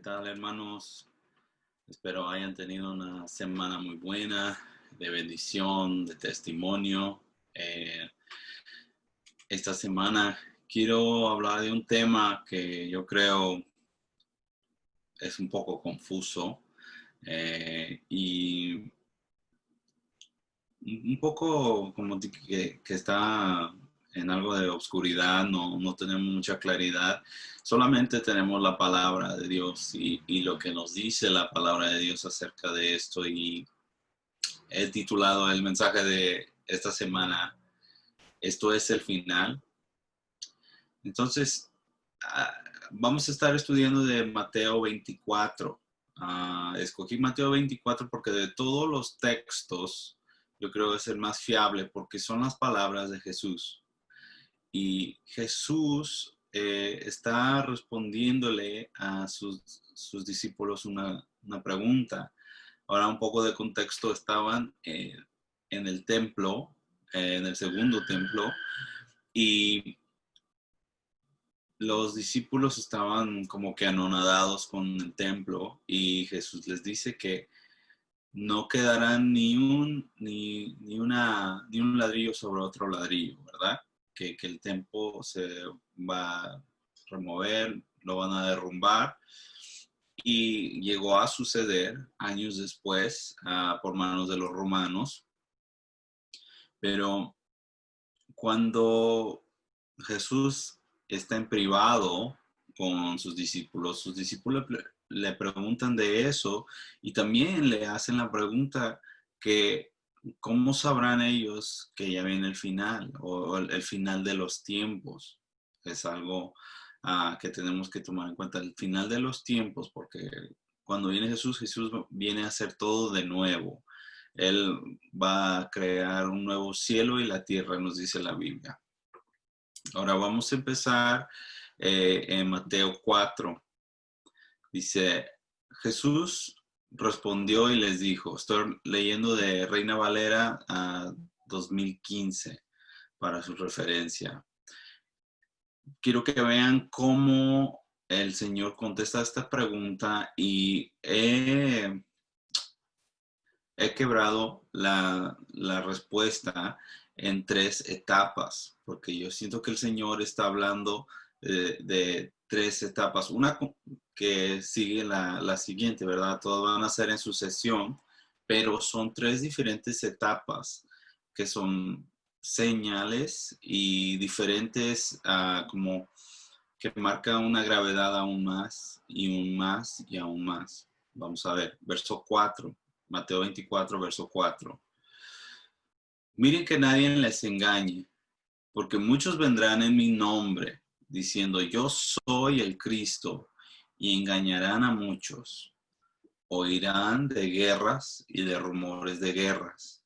tal, hermanos? Espero hayan tenido una semana muy buena, de bendición, de testimonio. Eh, esta semana quiero hablar de un tema que yo creo es un poco confuso y un poco como que está en algo de oscuridad, no tenemos mucha claridad, solamente tenemos la palabra de Dios y lo que nos dice la palabra de Dios acerca de esto. Y he titulado el mensaje de esta semana, esto es el final. Entonces, ah, vamos a estar estudiando de Mateo 24. Escogí Mateo 24 porque de todos los textos, yo creo que es el más fiable porque son las palabras de Jesús. Y Jesús está respondiéndole a sus discípulos una pregunta. Ahora, un poco de contexto, estaban en el templo, en el segundo templo, y los discípulos estaban como que anonadados con el templo, y Jesús les dice que no quedará ni un ladrillo sobre otro ladrillo, ¿verdad? Que el templo se va a remover, lo van a derrumbar. Y llegó a suceder años después por manos de los romanos. Pero cuando Jesús está en privado con sus discípulos le preguntan de eso y también le hacen la pregunta que ¿cómo sabrán ellos que ya viene el final o el final de los tiempos? Es algo que tenemos que tomar en cuenta, el final de los tiempos, porque cuando viene Jesús, Jesús viene a hacer todo de nuevo. Él va a crear un nuevo cielo y la tierra, nos dice la Biblia. Ahora vamos a empezar en Mateo 4. Dice, Jesús respondió y les dijo, estoy leyendo de Reina Valera 2015 para su referencia. Quiero que vean cómo el Señor contesta esta pregunta y he quebrado la respuesta en 3 etapas, porque yo siento que el Señor está hablando de 3 etapas. Una que sigue la siguiente, ¿verdad? Todas van a ser en sucesión, pero son 3 diferentes etapas que son señales y diferentes como que marcan una gravedad aún más y aún más y aún más. Vamos a ver, verso 4. Mateo 24, verso 4. Miren que nadie les engañe, porque muchos vendrán en mi nombre, diciendo, yo soy el Cristo, y engañarán a muchos. Oirán de guerras y de rumores de guerras.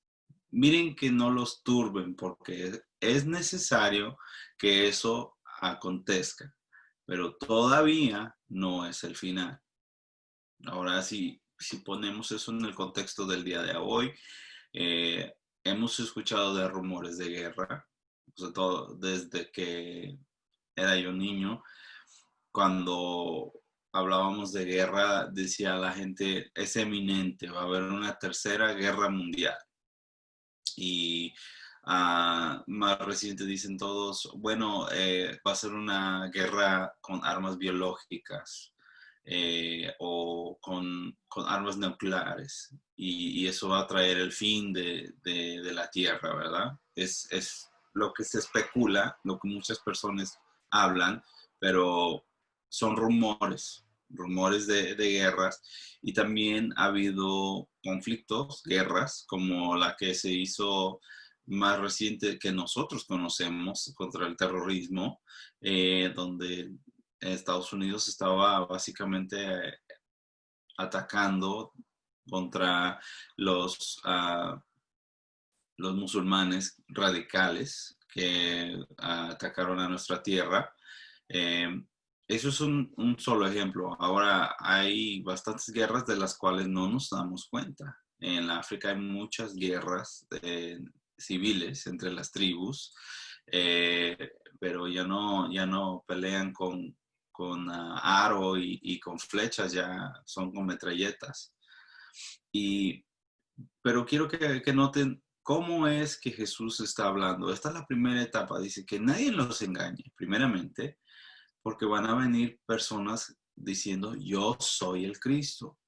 Miren que no los turben, porque es necesario que eso acontezca, pero todavía no es el final. Ahora, si ponemos eso en el contexto del día de hoy, hemos escuchado de rumores de guerra, sobre todo desde que era yo niño. Cuando hablábamos de guerra, decía la gente, es eminente, va a haber una tercera guerra mundial. Y más reciente dicen todos, bueno, va a ser una guerra con armas biológicas o con armas nucleares y eso va a traer el fin de la Tierra, ¿verdad? Es lo que se especula, lo que muchas personas hablan, pero son rumores de guerras, y también ha habido conflictos, guerras, como la que se hizo más reciente que nosotros conocemos contra el terrorismo, donde Estados Unidos estaba básicamente atacando contra los musulmanes radicales que atacaron a nuestra tierra. Eh, Eso es un solo ejemplo. Ahora hay bastantes guerras de las cuales no nos damos cuenta. En África hay muchas guerras civiles entre las tribus, pero ya no pelean aro y con flechas, ya son con metralletas. Pero quiero que noten cómo es que Jesús está hablando. Esta es la primera etapa. Dice que nadie los engañe, primeramente, porque van a venir personas diciendo, yo soy el Cristo.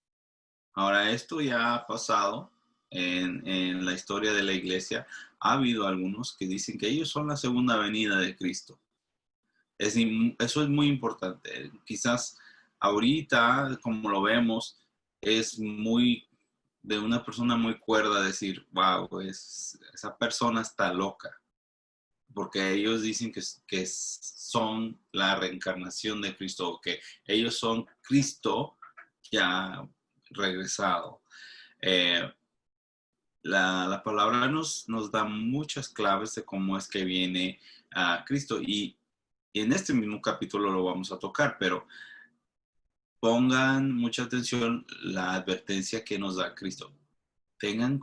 Ahora, esto ya ha pasado en la historia de la iglesia. Ha habido algunos que dicen que ellos son la segunda venida de Cristo. Eso es muy importante. Quizás ahorita, como lo vemos, es muy de una persona muy cuerda decir, wow, esa persona está loca, porque ellos dicen que son la reencarnación de Cristo, o que ellos son Cristo ya regresado. La palabra nos da muchas claves de cómo es que viene a Cristo, y en este mismo capítulo lo vamos a tocar, pero pongan mucha atención la advertencia que nos da Cristo. Tengan,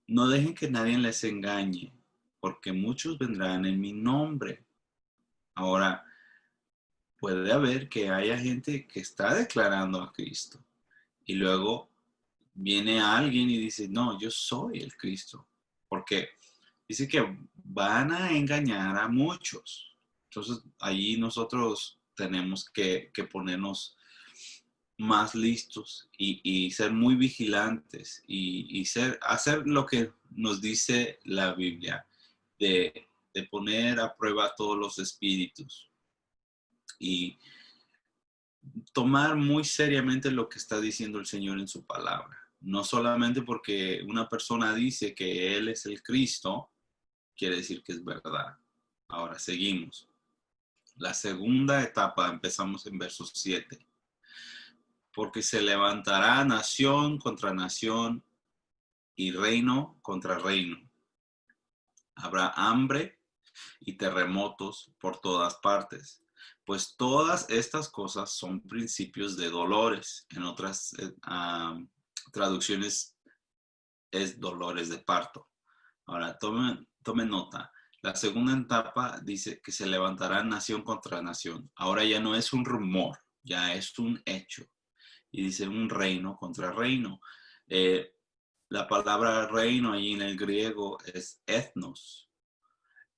no dejen que nadie les engañe, porque muchos vendrán en mi nombre. Ahora, puede haber que haya gente que está declarando a Cristo y luego viene alguien y dice, no, yo soy el Cristo, porque dice que van a engañar a muchos. Entonces, ahí nosotros tenemos que ponernos más listos y ser muy vigilantes y hacer lo que nos dice la Biblia, de poner a prueba todos los espíritus y tomar muy seriamente lo que está diciendo el Señor en su palabra. No solamente porque una persona dice que Él es el Cristo, quiere decir que es verdad. Ahora seguimos. La segunda etapa, empezamos en versos 7. Porque se levantará nación contra nación y reino contra reino. Habrá hambre y terremotos por todas partes, pues todas estas cosas son principios de dolores. En otras traducciones es dolores de parto. Ahora, tomen nota. La segunda etapa dice que se levantará nación contra nación. Ahora ya no es un rumor, ya es un hecho. Y dice un reino contra reino. La palabra reino ahí en el griego es ethnos,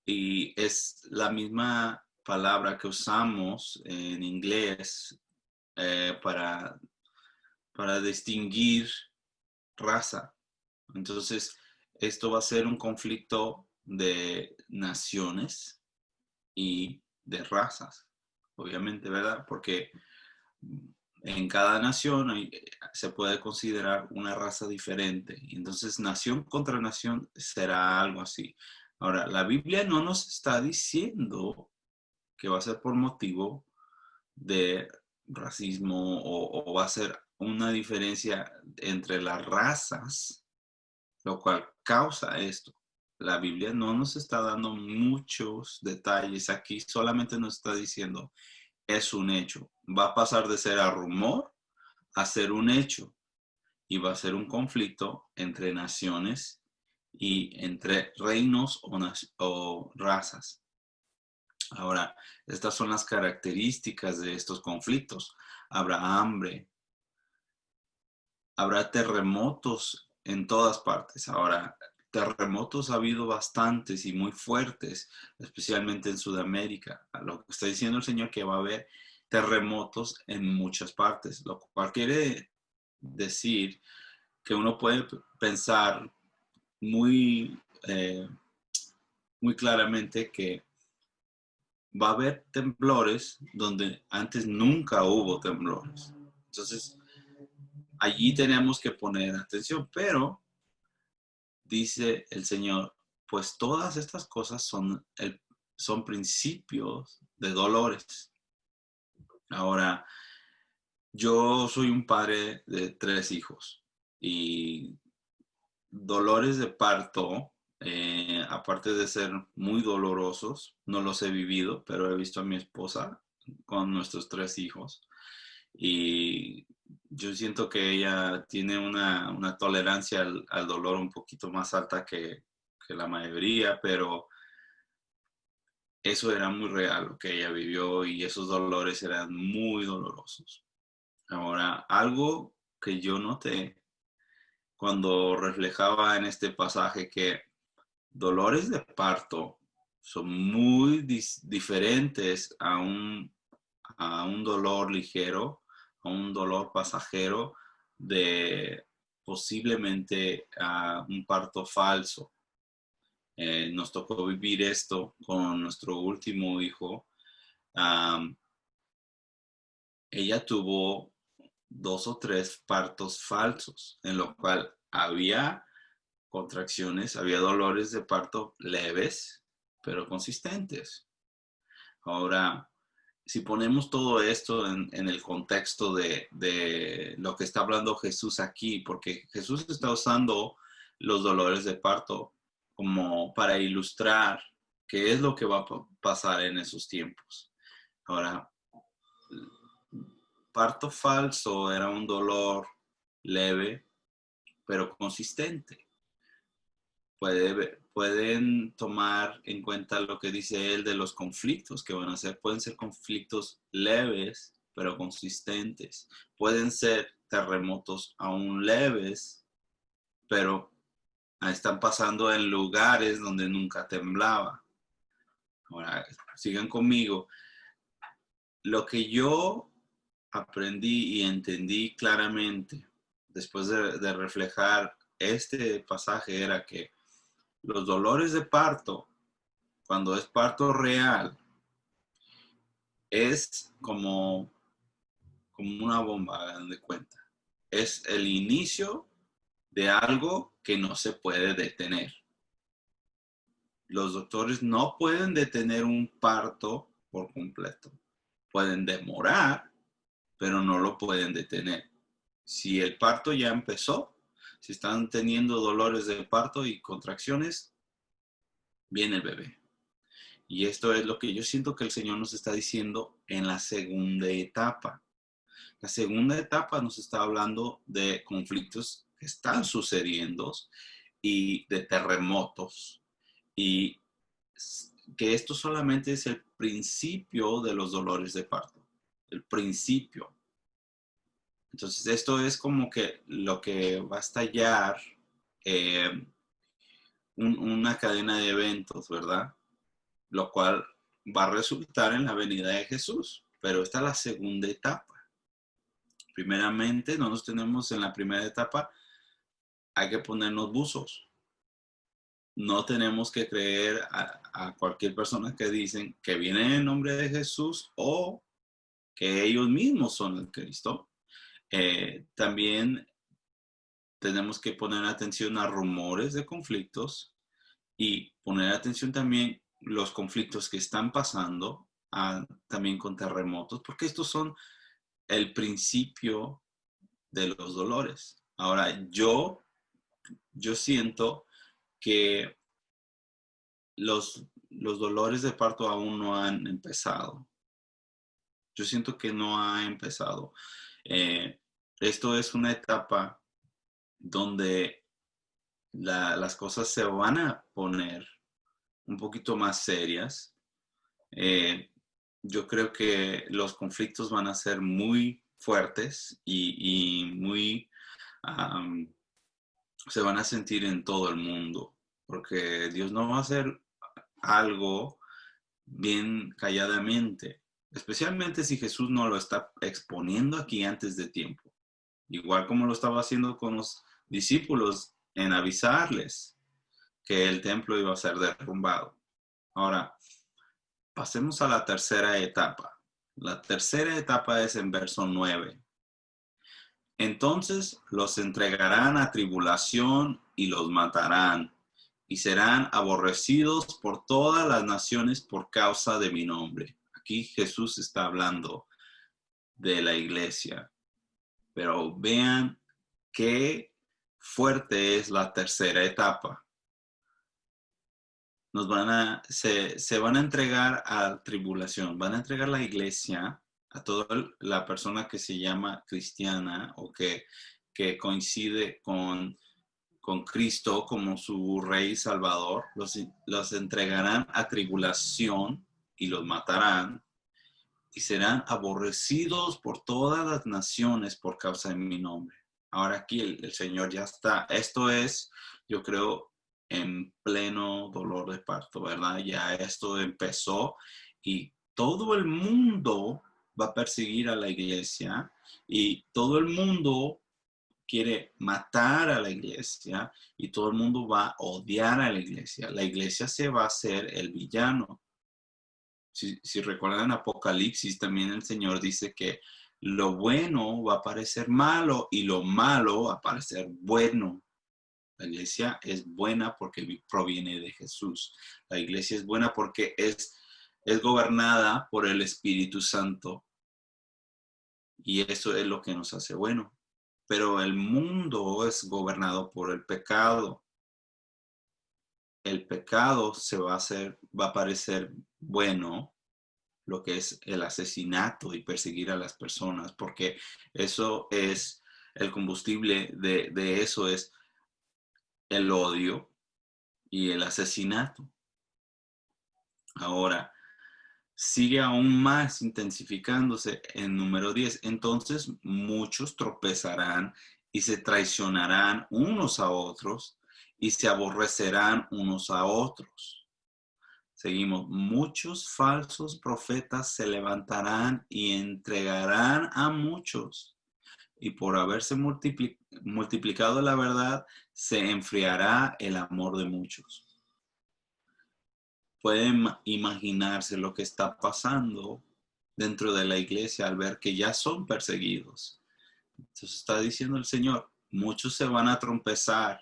y es la misma palabra que usamos en inglés para distinguir raza. Entonces, esto va a ser un conflicto de naciones y de razas, obviamente, ¿verdad? Porque en cada nación se puede considerar una raza diferente. Entonces, nación contra nación será algo así. Ahora, la Biblia no nos está diciendo que va a ser por motivo de racismo o va a ser una diferencia entre las razas, lo cual causa esto. La Biblia no nos está dando muchos detalles aquí, solamente nos está diciendo, es un hecho. Va a pasar de ser a rumor a ser un hecho, y va a ser un conflicto entre naciones y entre reinos o razas. Ahora, estas son las características de estos conflictos. Habrá hambre, habrá terremotos en todas partes. Ahora, terremotos ha habido bastantes y muy fuertes, especialmente en Sudamérica. Lo que está diciendo el Señor, que va a haber terremotos en muchas partes, lo cual quiere decir que uno puede pensar muy, muy claramente que va a haber temblores donde antes nunca hubo temblores. Entonces, allí tenemos que poner atención, pero dice el Señor, pues todas estas cosas son principios de dolores. Ahora, yo soy un padre de 3 hijos y dolores de parto, aparte de ser muy dolorosos, no los he vivido, pero he visto a mi esposa con nuestros 3 hijos y yo siento que ella tiene una tolerancia al dolor un poquito más alta que la mayoría, pero eso era muy real lo que ella vivió y esos dolores eran muy dolorosos. Ahora, algo que yo noté cuando reflejaba en este pasaje que dolores de parto son muy diferentes a un dolor ligero, a un dolor pasajero de posiblemente a un parto falso. Nos tocó vivir esto con nuestro último hijo. Um, Ella tuvo 2 o 3 partos falsos, en lo cual había contracciones, había dolores de parto leves, pero consistentes. Ahora, si ponemos todo esto en el contexto de lo que está hablando Jesús aquí, porque Jesús está usando los dolores de parto como para ilustrar qué es lo que va a pasar en esos tiempos. Ahora, parto falso era un dolor leve, pero consistente. Pueden tomar en cuenta lo que dice él de los conflictos que van a ser. Pueden ser conflictos leves, pero consistentes. Pueden ser terremotos aún leves, pero están pasando en lugares donde nunca temblaba. Ahora, sigan conmigo. Lo que yo aprendí y entendí claramente después de reflejar este pasaje era que los dolores de parto, cuando es parto real, es como una bomba, hagan de cuenta. Es el inicio de algo que no se puede detener. Los doctores no pueden detener un parto por completo. Pueden demorar, pero no lo pueden detener. Si el parto ya empezó, si están teniendo dolores de parto y contracciones, viene el bebé. Y esto es lo que yo siento que el Señor nos está diciendo en la segunda etapa. La segunda etapa nos está hablando de conflictos que están sucediendo y de terremotos. Y que esto solamente es el principio de los dolores de parto. El principio. Entonces, esto es como que lo que va a estallar una cadena de eventos, ¿verdad? Lo cual va a resultar en la venida de Jesús. Pero esta es la segunda etapa. Primeramente, no nos tenemos en la primera etapa, hay que ponernos buzos. No tenemos que creer a cualquier persona que dicen que viene en nombre de Jesús o que ellos mismos son el Cristo. También tenemos que poner atención a rumores de conflictos y poner atención también los conflictos que están pasando, también con terremotos, porque estos son el principio de los dolores. Ahora, yo siento que los dolores de parto aún no han empezado. Yo siento que no ha empezado. Esto es una etapa donde las cosas se van a poner un poquito más serias. Yo creo que los conflictos van a ser muy fuertes y muy se van a sentir en todo el mundo, porque Dios no va a hacer algo bien calladamente, especialmente si Jesús no lo está exponiendo aquí antes de tiempo, igual como lo estaba haciendo con los discípulos en avisarles que el templo iba a ser derrumbado. Ahora, pasemos a la tercera etapa. La tercera etapa es en verso 9. Entonces los entregarán a tribulación y los matarán, y serán aborrecidos por todas las naciones por causa de mi nombre. Aquí Jesús está hablando de la iglesia, pero vean qué fuerte es la tercera etapa. Se van a entregar a tribulación, van a entregar la iglesia a toda la persona que se llama cristiana o que coincide con Cristo como su Rey y Salvador. Los entregarán a tribulación y los matarán, y serán aborrecidos por todas las naciones por causa de mi nombre. Ahora aquí el Señor ya está. Esto es, yo creo, en pleno dolor de parto, ¿verdad? Ya esto empezó y todo el mundo va a perseguir a la iglesia y todo el mundo quiere matar a la iglesia y todo el mundo va a odiar a la iglesia. La iglesia se va a hacer el villano. Si recuerdan Apocalipsis, también el Señor dice que lo bueno va a parecer malo y lo malo va a parecer bueno. La iglesia es buena porque proviene de Jesús. La iglesia es buena porque es gobernada por el Espíritu Santo. Y eso es lo que nos hace bueno. Pero el mundo es gobernado por el pecado. El pecado va a parecer bueno, lo que es el asesinato y perseguir a las personas, porque eso es el combustible de eso es el odio y el asesinato. Ahora, sigue aún más intensificándose en número 10. Entonces muchos tropezarán y se traicionarán unos a otros y se aborrecerán unos a otros. Seguimos, muchos falsos profetas se levantarán y entregarán a muchos. Y por haberse multiplicado la verdad, se enfriará el amor de muchos. Pueden imaginarse lo que está pasando dentro de la iglesia al ver que ya son perseguidos. Entonces está diciendo el Señor, muchos se van a tropezar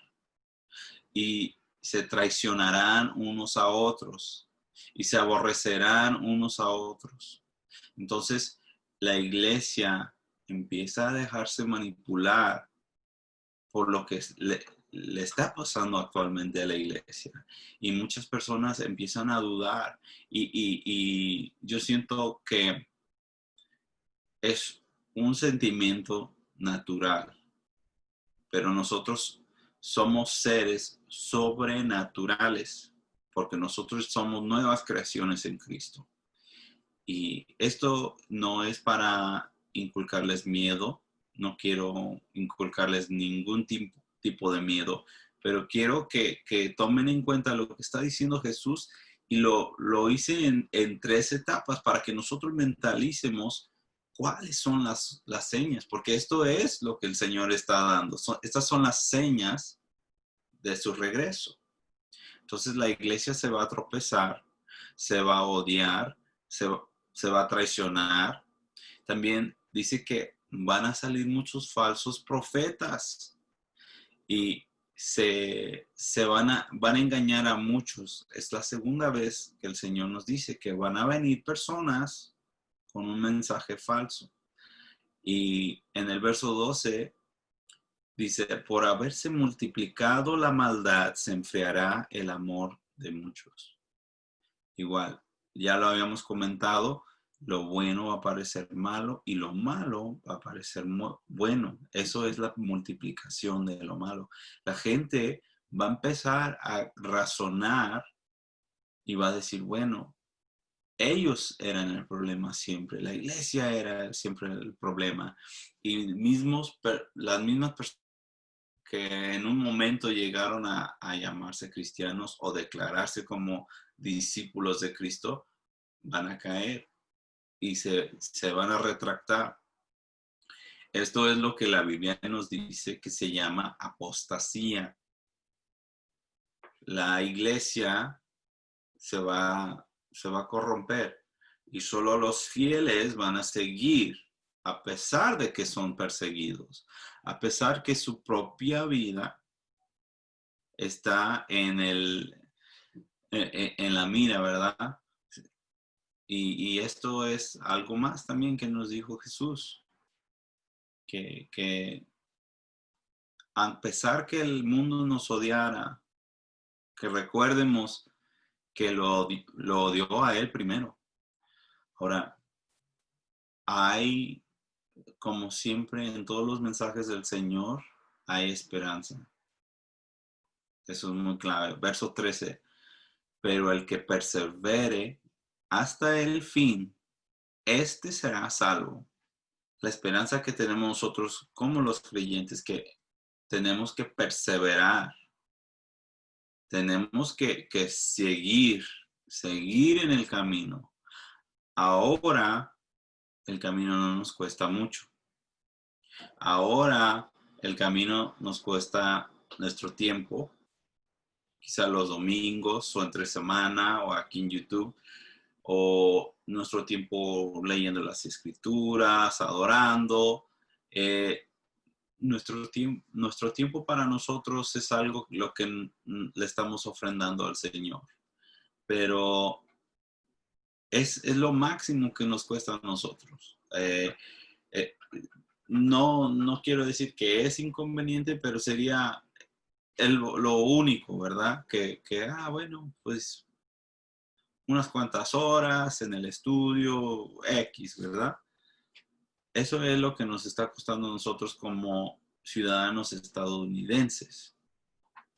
y se traicionarán unos a otros y se aborrecerán unos a otros. Entonces la iglesia empieza a dejarse manipular por lo que le está pasando actualmente a la iglesia. Y muchas personas empiezan a dudar. Y yo siento que es un sentimiento natural, pero nosotros somos seres sobrenaturales, porque nosotros somos nuevas creaciones en Cristo. Y esto no es para inculcarles miedo, no quiero inculcarles ningún tipo de miedo, pero quiero que tomen en cuenta lo que está diciendo Jesús y lo hice en 3 etapas para que nosotros mentalicemos cuáles son las señas, porque esto es lo que el Señor está dando. Estas son las señas de su regreso. Entonces la iglesia se va a tropezar, se va a odiar, se va a traicionar. También dice que van a salir muchos falsos profetas y se van a engañar a muchos. Es la segunda vez que el Señor nos dice que van a venir personas con un mensaje falso. Y en el verso 12 dice, por haberse multiplicado la maldad, se enfriará el amor de muchos. Igual, ya lo habíamos comentado, lo bueno va a parecer malo y lo malo va a parecer bueno. Eso es la multiplicación de lo malo. La gente va a empezar a razonar y va a decir, bueno, ellos eran el problema siempre, la iglesia era siempre el problema. Y las mismas personas que en un momento llegaron a llamarse cristianos o declararse como discípulos de Cristo, van a caer y se van a retractar. Esto es lo que la Biblia nos dice que se llama apostasía. La iglesia se va a corromper y solo los fieles van a seguir a pesar de que son perseguidos, a pesar que su propia vida está en la mira, ¿verdad? Y esto es algo más también que nos dijo Jesús, que a pesar que el mundo nos odiara, que recuerdemos que lo odió a él primero. Ahora, hay, como siempre en todos los mensajes del Señor, hay esperanza. Eso es muy clave. Verso 13. Pero el que persevere hasta el fin, este será salvo. La esperanza que tenemos nosotros como los creyentes, que tenemos que perseverar, tenemos que seguir en el camino. Ahora el camino no nos cuesta mucho. Ahora el camino nos cuesta nuestro tiempo, quizá los domingos o entre semana o aquí en YouTube, o nuestro tiempo leyendo las escrituras, adorando. Eh, nuestro tiempo para nosotros es algo lo que le estamos ofrendando al Señor, pero es lo máximo que nos cuesta a nosotros. Eh, no quiero decir que es inconveniente, pero sería lo único, ¿verdad? Bueno, pues unas cuantas horas en el estudio X, ¿verdad? Eso es lo que nos está costando a nosotros como ciudadanos estadounidenses.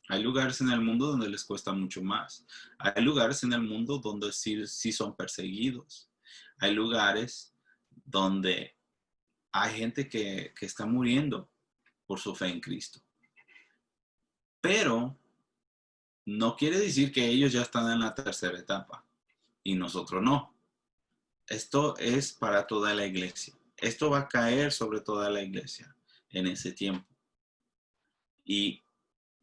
Hay lugares en el mundo donde les cuesta mucho más. Hay lugares en el mundo donde sí son perseguidos. Hay lugares donde hay gente que está muriendo por su fe en Cristo. Pero no quiere decir que ellos ya están en la tercera etapa y nosotros no. Esto es para toda la iglesia. Esto va a caer sobre toda la iglesia en ese tiempo. Y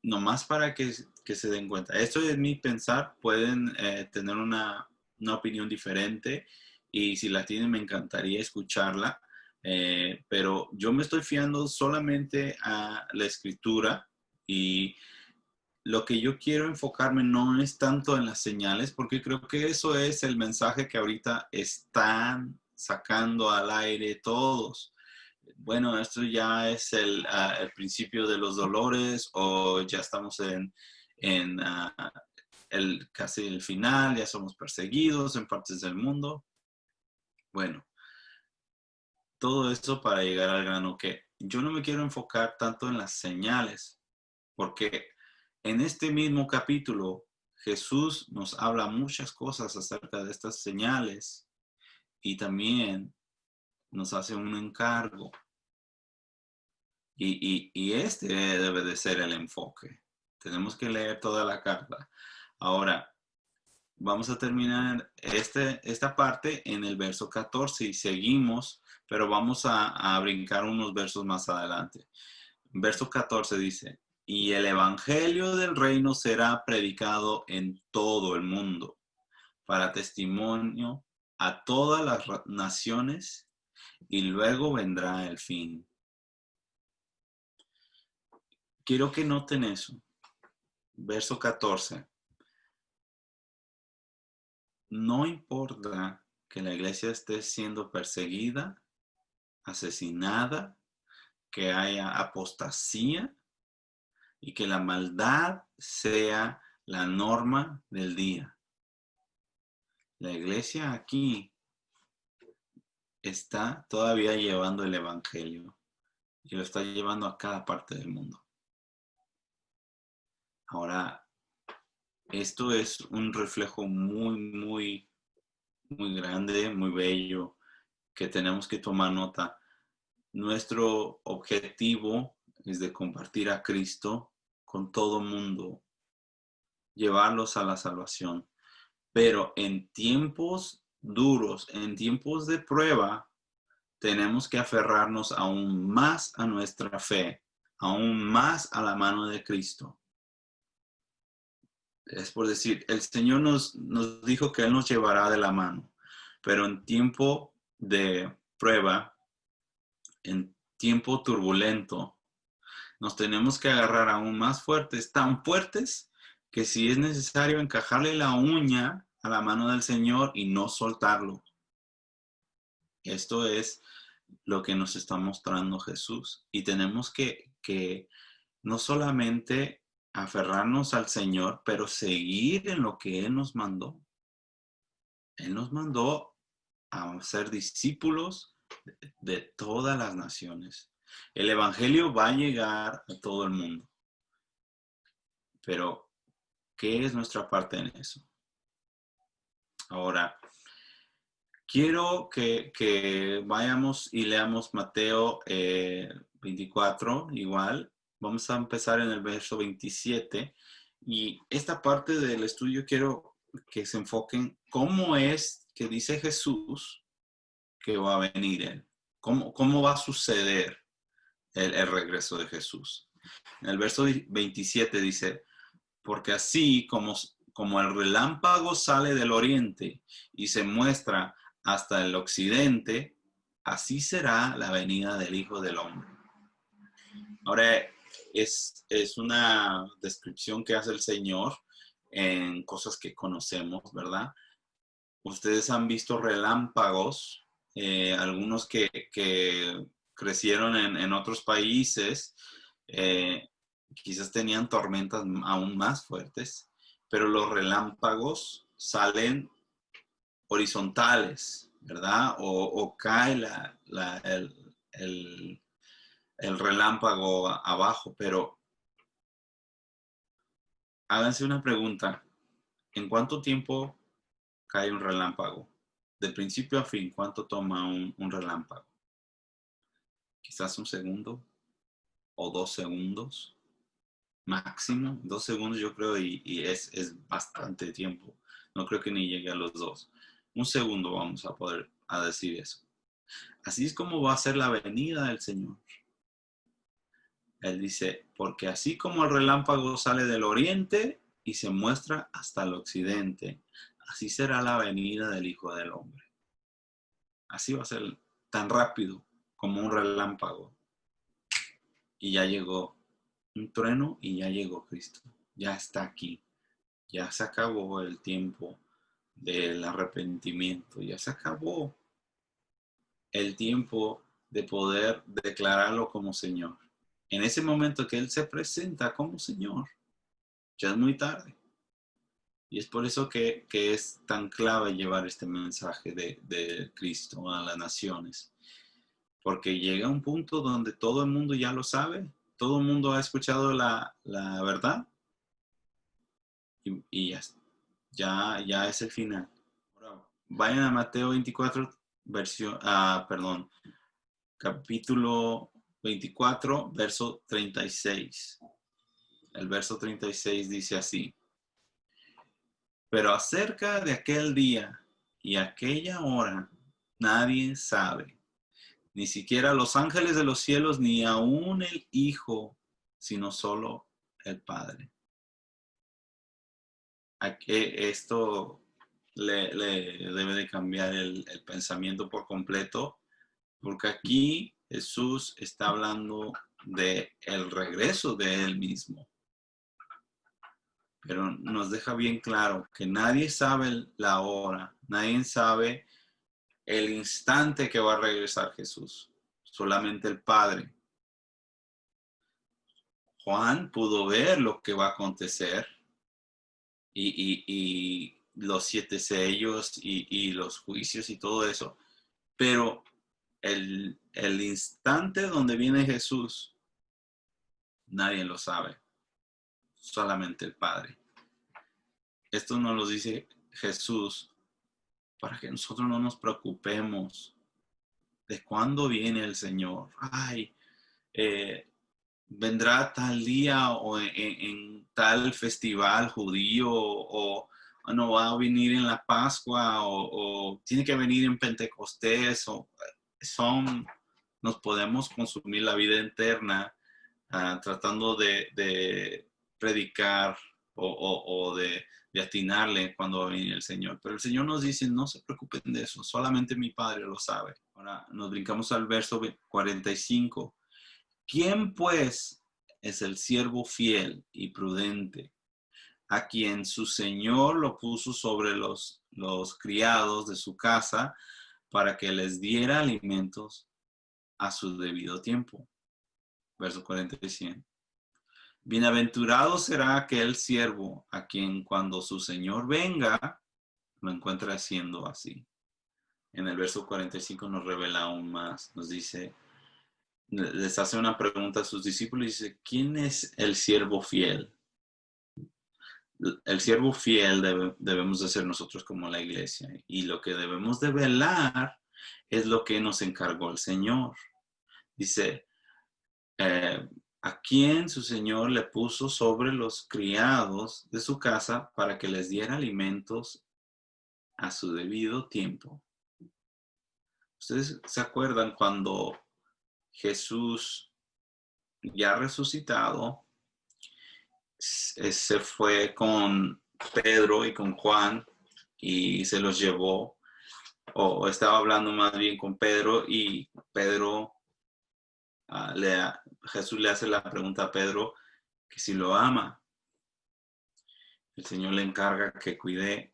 nomás para que se den cuenta. Esto es mi pensar. Pueden tener una opinión diferente y si la tienen me encantaría escucharla. Pero yo me estoy fiando solamente a la escritura y lo que yo quiero enfocarme no es tanto en las señales, porque creo que eso es el mensaje que ahorita están sacando al aire todos. Bueno, esto ya es el principio de los dolores o ya estamos en casi el final, ya somos perseguidos en partes del mundo. Bueno, todo eso para llegar al grano que yo no me quiero enfocar tanto en las señales, porque en este mismo capítulo Jesús nos habla muchas cosas acerca de estas señales y también nos hace un encargo. Y este debe de ser el enfoque. Tenemos que leer toda la carta. Ahora, vamos a terminar esta parte en el verso 14 y seguimos, pero vamos a brincar unos versos más adelante. Verso 14 dice, y el evangelio del reino será predicado en todo el mundo para testimonio a todas las naciones y luego vendrá el fin. Quiero que noten eso. Verso 14. No importa que la iglesia esté siendo perseguida, asesinada, que haya apostasía y que la maldad sea la norma del día. La iglesia aquí está todavía llevando el evangelio y lo está llevando a cada parte del mundo. Ahora, esto es un reflejo muy grande, muy bello, que tenemos que tomar nota. Nuestro objetivo es de compartir a Cristo con todo mundo, llevarlos a la salvación. Pero en tiempos duros, en tiempos de prueba, tenemos que aferrarnos aún más a nuestra fe, aún más a la mano de Cristo. Es por decir, el Señor nos dijo que Él nos llevará de la mano, pero en tiempo de prueba, en tiempo turbulento, nos tenemos que agarrar aún más fuertes, tan fuertes que si es necesario encajarle la uña a la mano del Señor y no soltarlo. Esto es lo que nos está mostrando Jesús y tenemos que no solamente aferrarnos al Señor, pero seguir en lo que Él nos mandó. Él nos mandó a ser discípulos de todas las naciones. El evangelio va a llegar a todo el mundo. Pero, ¿qué es nuestra parte en eso? Ahora, quiero que vayamos y leamos Mateo 24, igual. Vamos a empezar en el verso 27. Y esta parte del estudio quiero que se enfoquen cómo es que dice Jesús que va a venir Él. ¿Cómo va a suceder el regreso de Jesús? En el verso 27 dice, porque así como el relámpago sale del oriente y se muestra hasta el occidente, así será la venida del Hijo del Hombre. Ahora, es una descripción que hace el Señor en cosas que conocemos, ¿verdad? Ustedes han visto relámpagos, algunos que crecieron en otros países, quizás tenían tormentas aún más fuertes, pero los relámpagos salen horizontales, ¿verdad? O cae el relámpago abajo, pero háganse una pregunta. ¿En cuánto tiempo cae un relámpago? De principio a fin, ¿cuánto toma un relámpago? Quizás 1 segundo o 2 segundos máximo. 2 segundos yo creo y es bastante tiempo. No creo que ni llegue a los 2. 1 segundo vamos a poder decir eso. Así es como va a ser la venida del Señor. Él dice, porque así como el relámpago sale del oriente y se muestra hasta el occidente, así será la venida del Hijo del Hombre. Así va a ser tan rápido como un relámpago. Y ya llegó un trueno y ya llegó Cristo. Ya está aquí. Ya se acabó el tiempo del arrepentimiento. Ya se acabó el tiempo de poder declararlo como Señor. En ese momento que Él se presenta como Señor, ya es muy tarde. Y es por eso que es tan clave llevar este mensaje de Cristo a las naciones. Porque llega un punto donde todo el mundo ya lo sabe, todo el mundo ha escuchado la verdad y ya es el final. Ahora, vayan a Mateo 24, capítulo 24, verso 36. El verso 36 dice así. Pero acerca de aquel día y aquella hora, nadie sabe, ni siquiera los ángeles de los cielos, ni aún el Hijo, sino solo el Padre. Esto le debe de cambiar el pensamiento por completo, porque aquí Jesús está hablando de el regreso de Él mismo. Pero nos deja bien claro que nadie sabe la hora, nadie sabe el instante que va a regresar Jesús, solamente el Padre. Juan pudo ver lo que va a acontecer y los 7 sellos y los juicios y todo eso, pero el instante donde viene Jesús, nadie lo sabe, solamente el Padre. Esto nos lo dice Jesús para que nosotros no nos preocupemos de cuándo viene el Señor. Ay, vendrá tal día o en tal festival judío o no va a venir en la Pascua o tiene que venir en Pentecostés nos podemos consumir la vida eterna tratando de predicar o de atinarle cuando va a venir el Señor. Pero el Señor nos dice, no se preocupen de eso, solamente mi Padre lo sabe. Ahora nos brincamos al verso 45. ¿Quién pues es el siervo fiel y prudente, a quien su Señor lo puso sobre los criados de su casa para que les diera alimentos a su debido tiempo? Verso 45. Bienaventurado será aquel siervo a quien cuando su Señor venga lo encuentre haciendo así. En el verso 45 nos revela aún más, nos dice, les hace una pregunta a sus discípulos y dice, ¿quién es el siervo fiel? el siervo fiel debemos de ser nosotros como la iglesia. Y lo que debemos de velar es lo que nos encargó el Señor. Dice, a quien su Señor le puso sobre los criados de su casa para que les diera alimentos a su debido tiempo. ¿Ustedes se acuerdan cuando Jesús, ya resucitado, se fue con Pedro y con Juan y se los llevó, o estaba hablando más bien con Pedro, y Pedro, Jesús le hace la pregunta a Pedro que si lo ama? El Señor le encarga que cuide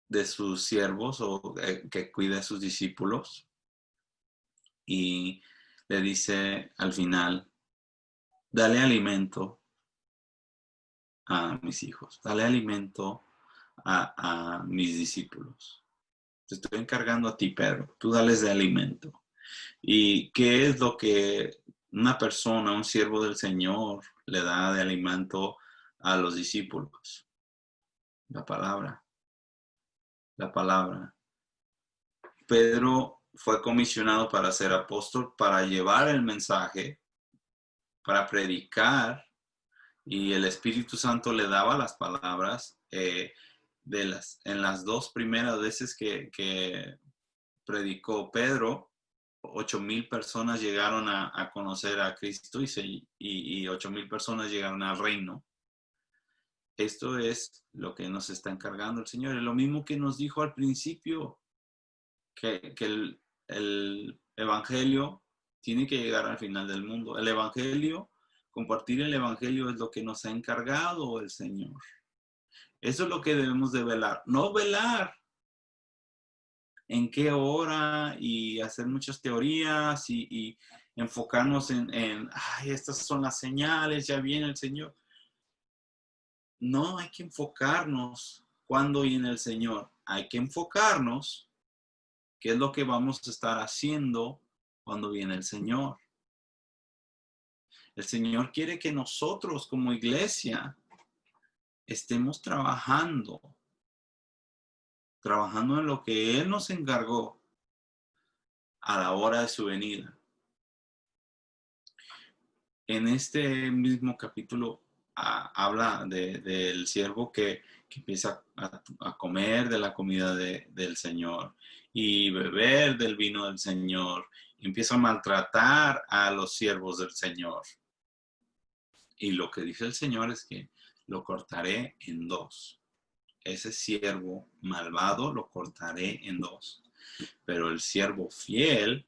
de sus siervos, o que cuide a sus discípulos, y le dice al final, dale alimento a mis hijos, dale alimento a mis discípulos. Te estoy encargando a ti, Pedro, tú dales de alimento. ¿Y qué es lo que una persona, un siervo del Señor, le da de alimento a los discípulos? La palabra. La palabra. Pedro fue comisionado para ser apóstol, para llevar el mensaje, para predicar, y el Espíritu Santo le daba las palabras. En las dos primeras veces que predicó Pedro, 8,000 personas llegaron a conocer a Cristo, y 8,000 personas llegaron al reino. Esto es lo que nos está encargando el Señor. Es lo mismo que nos dijo al principio, que el Evangelio tiene que llegar al final del mundo. El Evangelio, compartir el Evangelio es lo que nos ha encargado el Señor. Eso es lo que debemos de velar. No velar en qué hora y hacer muchas teorías y enfocarnos ay, estas son las señales, ya viene el Señor. No, hay que enfocarnos cuando viene el Señor. Hay que enfocarnos qué es lo que vamos a estar haciendo cuando viene el Señor. El Señor quiere que nosotros como iglesia estemos trabajando en lo que Él nos encargó a la hora de su venida. En este mismo capítulo habla del siervo que empieza a comer de la comida del Señor y beber del vino del Señor. Y empieza a maltratar a los siervos del Señor. Y lo que dice el Señor es que lo cortaré en dos. Ese siervo malvado lo cortaré en dos. Pero el siervo fiel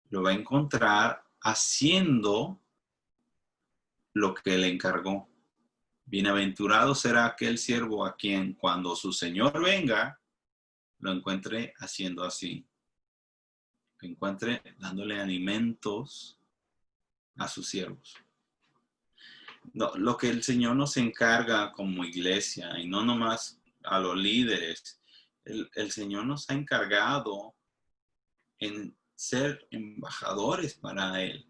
lo va a encontrar haciendo lo que le encargó. Bienaventurado será aquel siervo a quien cuando su Señor venga, lo encuentre haciendo así. Lo encuentre dándole alimentos a sus siervos. No, lo que el Señor nos encarga como iglesia, y no nomás a los líderes, el Señor nos ha encargado en ser embajadores para Él.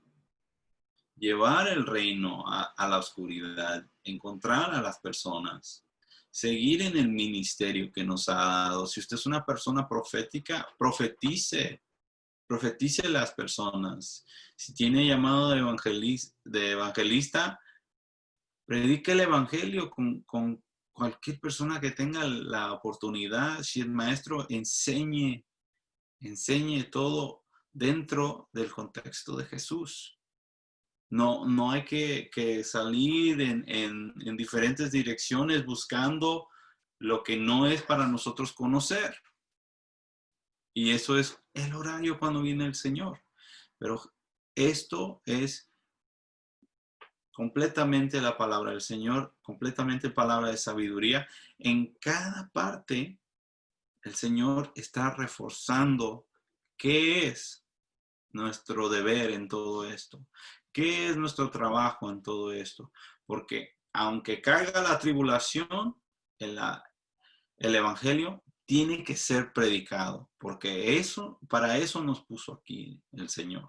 Llevar el reino a la oscuridad, encontrar a las personas, seguir en el ministerio que nos ha dado. Si usted es una persona profética, profetice a las personas. Si tiene llamado de evangelista, predique el evangelio con cualquier persona que tenga la oportunidad. Si el maestro, enseñe todo dentro del contexto de Jesús. No hay que salir en diferentes direcciones buscando lo que no es para nosotros conocer. Y eso es el horario cuando viene el Señor. Pero esto es completamente la palabra del Señor, completamente palabra de sabiduría. En cada parte, el Señor está reforzando qué es nuestro deber en todo esto. ¿Qué es nuestro trabajo en todo esto? Porque aunque caiga la tribulación, el evangelio tiene que ser predicado, porque para eso nos puso aquí el Señor.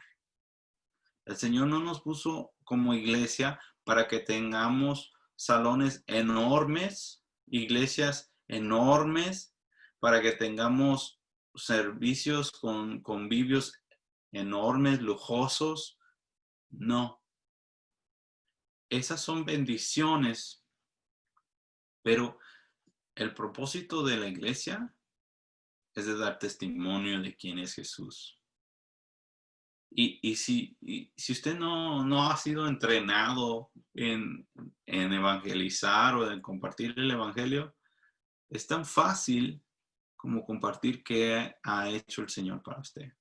El Señor no nos puso como iglesia para que tengamos salones enormes, iglesias enormes, para que tengamos servicios con convivios enormes, lujosos. No, esas son bendiciones, pero el propósito de la iglesia es de dar testimonio de quién es Jesús. Y si usted no ha sido entrenado en evangelizar o en compartir el evangelio, es tan fácil como compartir qué ha hecho el Señor para usted.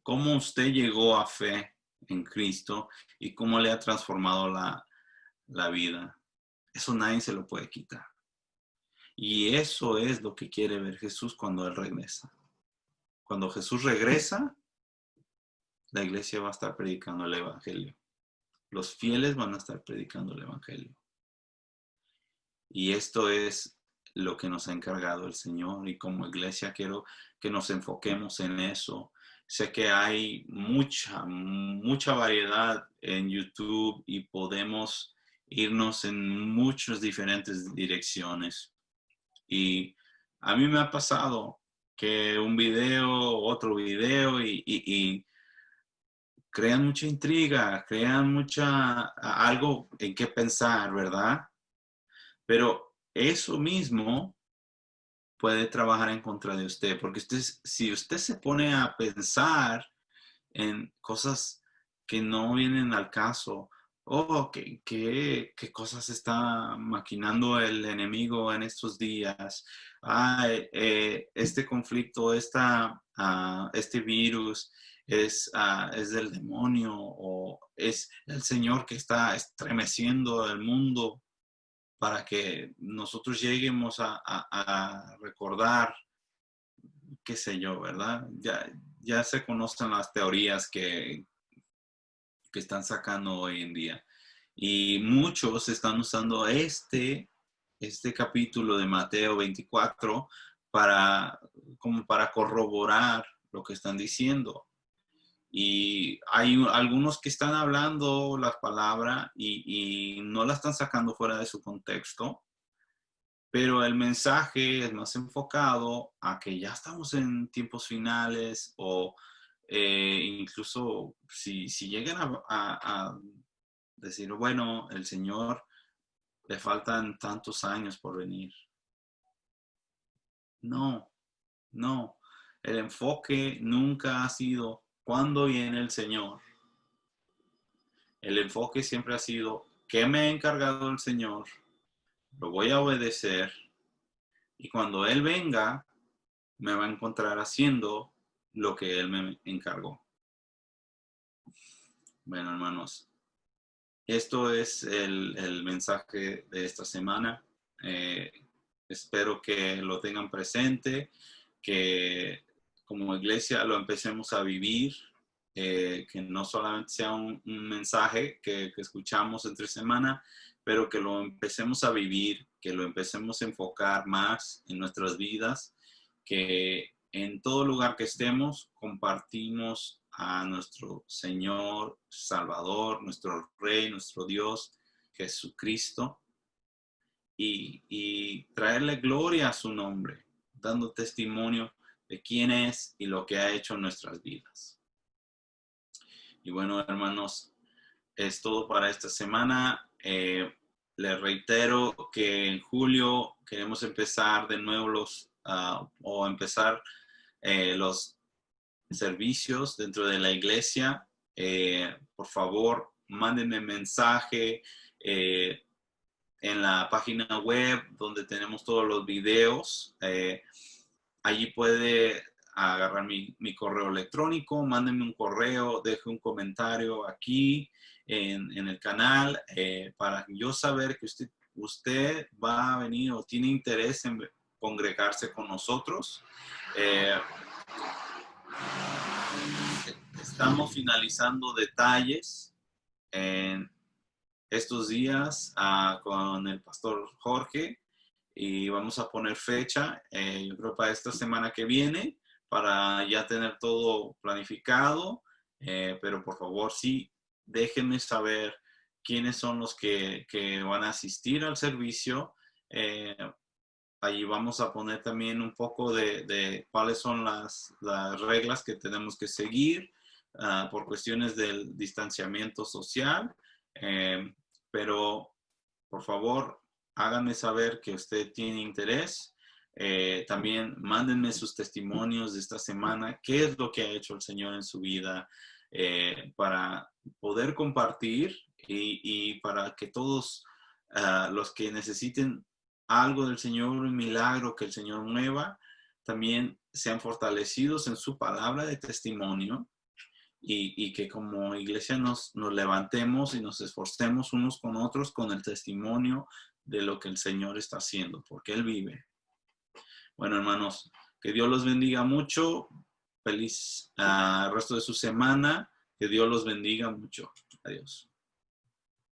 Cómo usted llegó a fe en Cristo y cómo le ha transformado la vida. Eso nadie se lo puede quitar. Y eso es lo que quiere ver Jesús cuando Él regresa. Cuando Jesús regresa, la iglesia va a estar predicando el evangelio. Los fieles van a estar predicando el evangelio. Y esto es lo que nos ha encargado el Señor, y como iglesia quiero que nos enfoquemos en eso. Sé que hay mucha variedad en YouTube y podemos irnos en muchas diferentes direcciones. Y a mí me ha pasado que un video, otro video y crean mucha intriga, crean algo en qué pensar, ¿verdad? Pero eso mismo puede trabajar en contra de usted, porque si usted se pone a pensar en cosas que no vienen al caso, qué cosas está maquinando el enemigo en estos días, este conflicto, este virus es del demonio, o es el Señor que está estremeciendo el mundo, para que nosotros lleguemos a recordar, qué sé yo, ¿verdad? Ya se conocen las teorías que están sacando hoy en día. Y muchos están usando este capítulo de Mateo 24 como para corroborar lo que están diciendo. Y hay algunos que están hablando las palabras y no la están sacando fuera de su contexto, pero el mensaje es más enfocado a que ya estamos en tiempos finales, o incluso si llegan a decir, bueno, el Señor le faltan tantos años por venir. No, no. El enfoque nunca ha sido cuándo viene el Señor. El enfoque siempre ha sido, ¿qué me ha encargado el Señor? Lo voy a obedecer, y cuando Él venga, me va a encontrar haciendo lo que Él me encargó. Bueno, hermanos, esto es el mensaje de esta semana. Espero que lo tengan presente, que como iglesia lo empecemos a vivir, que no solamente sea un mensaje que escuchamos entre semana, pero que lo empecemos a vivir, que lo empecemos a enfocar más en nuestras vidas, que en todo lugar que estemos compartimos a nuestro Señor, Salvador, nuestro Rey, nuestro Dios, Jesucristo, y traerle gloria a su nombre, dando testimonio de quién es y lo que ha hecho en nuestras vidas. Y bueno, hermanos, es todo para esta semana. Les reitero que en julio queremos empezar de nuevo los servicios dentro de la iglesia. Por favor, mándenme mensaje en la página web donde tenemos todos los videos. Allí puede agarrar mi correo electrónico, mándenme un correo, deje un comentario aquí en el canal, para yo saber que usted va a venir o tiene interés en congregarse con nosotros. Estamos finalizando detalles en estos días con el pastor Jorge, y vamos a poner fecha, yo creo para esta semana que viene, para ya tener todo planificado, pero por favor sí, déjenme saber quiénes son los que van a asistir al servicio. Allí vamos a poner también un poco de cuáles son las reglas que tenemos que seguir por cuestiones del distanciamiento social. Pero, por favor, háganme saber que usted tiene interés. También mándenme sus testimonios de esta semana. ¿Qué es lo que ha hecho el Señor en su vida? Para poder compartir y para que todos los que necesiten algo del Señor, un milagro que el Señor mueva, también sean fortalecidos en su palabra de testimonio y que como iglesia nos levantemos y nos esforcemos unos con otros con el testimonio de lo que el Señor está haciendo, porque Él vive. Bueno, hermanos, que Dios los bendiga mucho. Feliz resto de su semana. Que Dios los bendiga mucho. Adiós.